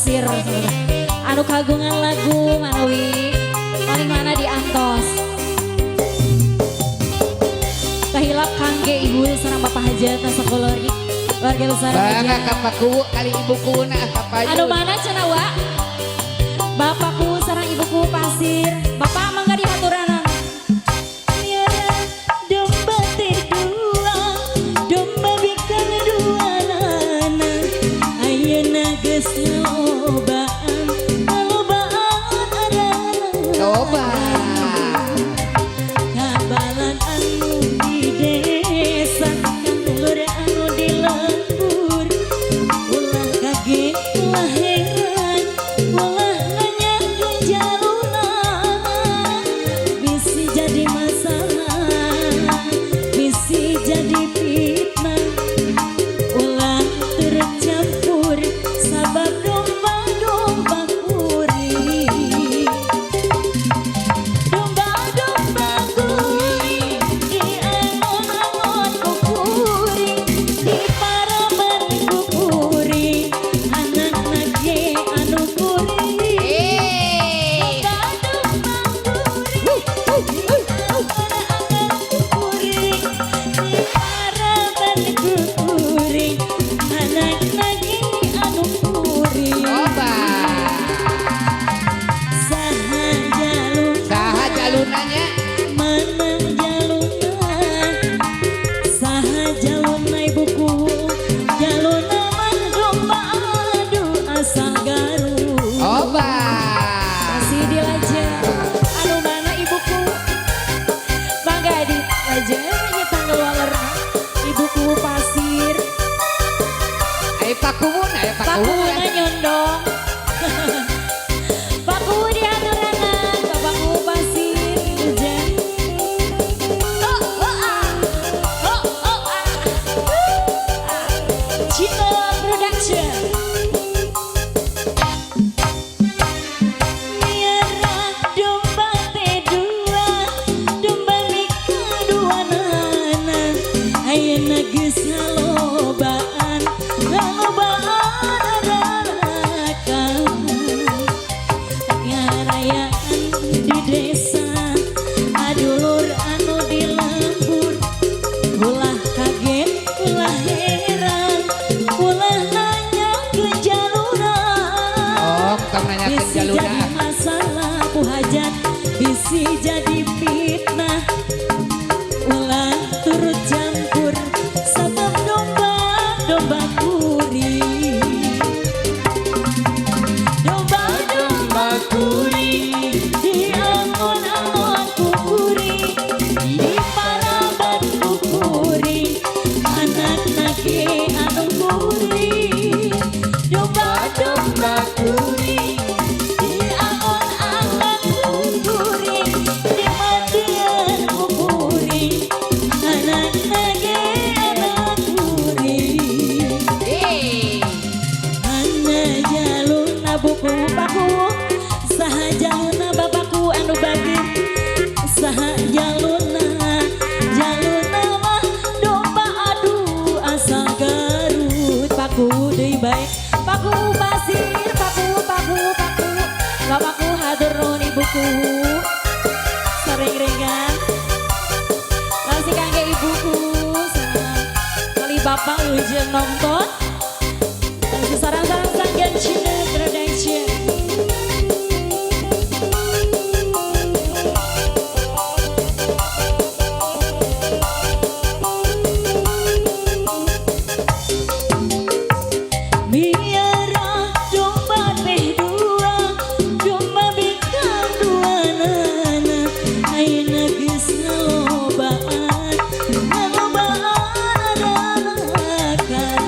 pasir. Anu kagungan lagu manawi paling mana di Antos. Kahilap kangge ibu sareng bapak hajat sekolah warga besar aja. Bangga kapaku kali ibuku na kapayu. Anu mana cenah wa? Bapakku sareng ibuku pasir. Bapak mangga dihaturanan. Miara domba teh dua, domba bikang dua nana. Ayeuna geus lobaan, lobaan arana. Coba. Kabalan anu di desa, kantor anu di lembur. Ulah kaget, ulah heran, ulah nanya jaluna. Bisi jadi masalah, bisi jadi fitnah. Ulah tercampur, sabab domba-domba kuri. Domba-domba kuri, di angon-angon kukuri, di paraman kukuri, anak nage anu kuri. Domba-domba kuri, di angon-angon kukuri, di paraman kukuri, anak nage anu kuri. Coba. Saha jalur Saha jalunanya? mana jaluna, saha jaluna ibuku, jaluna mah domba adu asal garu. Coba. Masih di Laja, anu mana ibuku, bangga di Laja, nya tanggal walerna, ibuku pasir, Ayo pakumun, ayo pakumun. pakuna nyondong. Paku di haturangan, bapakku pasir, hujan. Cito Production. Miara domba teh dua, domba mika dua nana. Ayeuna geus ngalobaan, ngalobaan aranakan. Ngarayaan di desa, adulur anu di lembur. Ulah kaget, ulah heran, ulah nanya ke jaluna. Oh, tong nanya ke Bisi jaluna. jadi masalah ku hajat, bisi jadi fitnah. Ulah turut campur, sabab domba-domba kuri. Domba-domba kuri, di angon-angon kukuri, di paraban kukuri, anak nage anu kuri. Domba-domba kuri, di angon-angon kukuri, di madian kukuri, anak nage anak kuri. Ana jaluna buku paku, saha jaluna bapakku anu bagi, saha jaluna, jaluna mah domba adu asal Garut. Paku deui bae, paku pasir, paku, bapakku hatur nuhun ibuku, sering-ringan, masih kangge ibuku, kali bapak ujung nonton. Sarang-sarang sanggan Cina Production. Miara domba teh dua, domba bikang dua nana. Ayeuna geus ngalobaan, ngalobaan aranakan.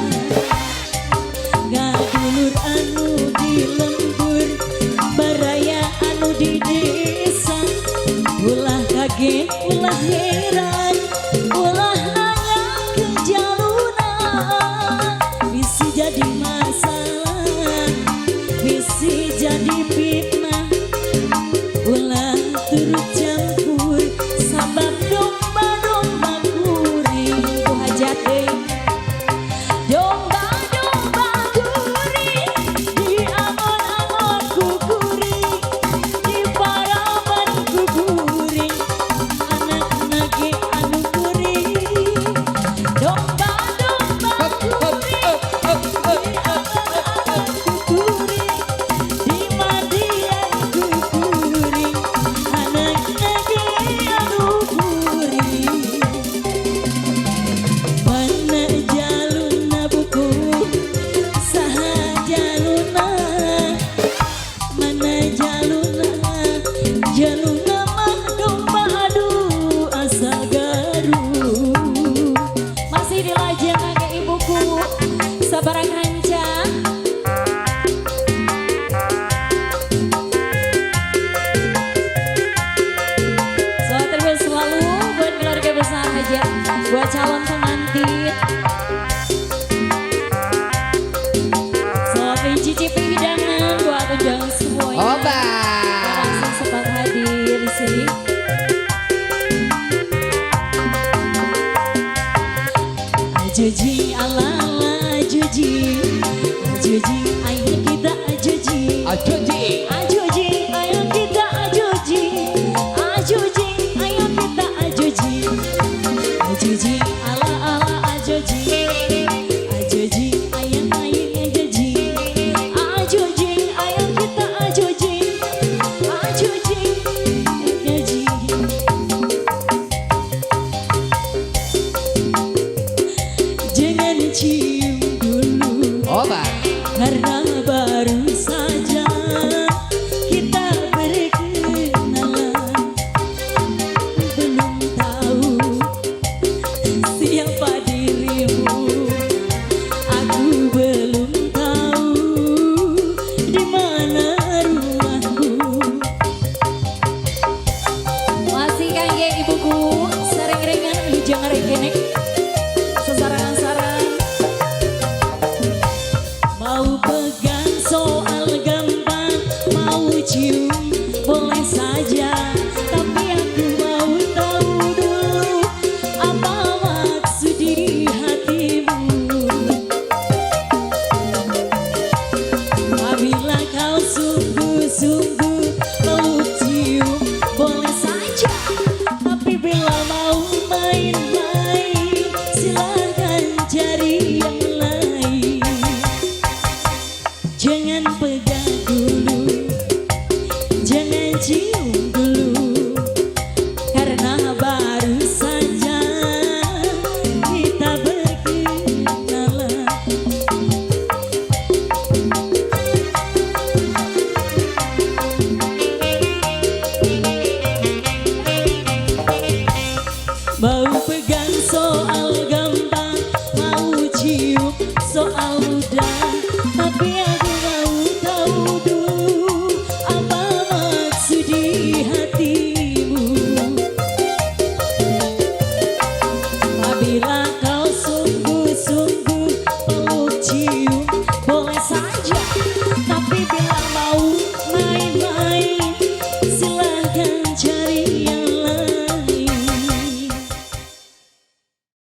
Sidi Lajeng Aga ibuku Sabarang Hancang. Selamat terus selalu buat keluarga besar aja, buat calon pengantin. Selamat mencicipi hidangan buat undangan semuanya. Oba. Langsung sempat hadir di sini. Ajoji ala ala ajoji, ajoji ayo kita ajoji, Ajoji. ajoji ayo kita ajoji, ajoji ayo kita ajoji, ajoji ala ala ajoji, ajoji ayo ayo ajoji, ajoji ayo kita ajoji, ajoji ajoji. Jangan cium dulu Oba. karena